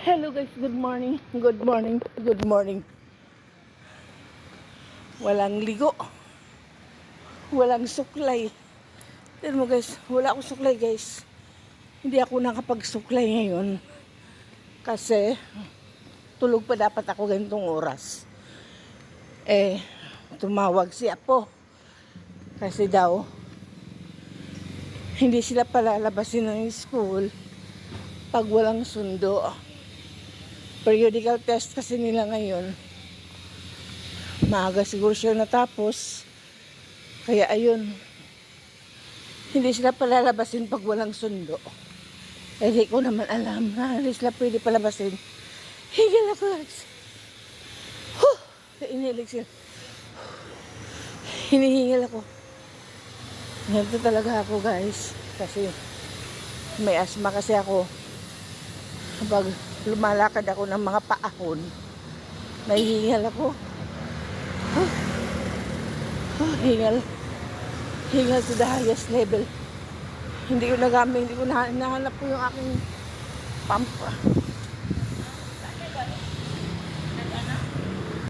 Hello guys, good morning. Good morning. Good morning. Walang ligo. Walang suklay. Tignan mo guys, wala akong suklay guys. Hindi ako nakapagsuklay ngayon. Kasi tulog pa dapat ako ganitong oras. Tumawag si Apo. Kasi daw, hindi sila palalabasin ng school pag walang sundo. Periodical test kasi nila ngayon. Maaga siguro siya natapos. Kaya ayun, hindi sila palalabasin pag walang sundo. Di ko naman alam na hindi sila pwede palabasin. Higil ako guys. Inilig sila. Hinihingil ako. Ganito talaga ako guys. Kasi may asma kasi ako. Kapag lumalakad ako ng mga paahon, nahihingal ako. Hingal to the highest level. Hindi ko nagamit, hindi ko nahanap po yung aking pump.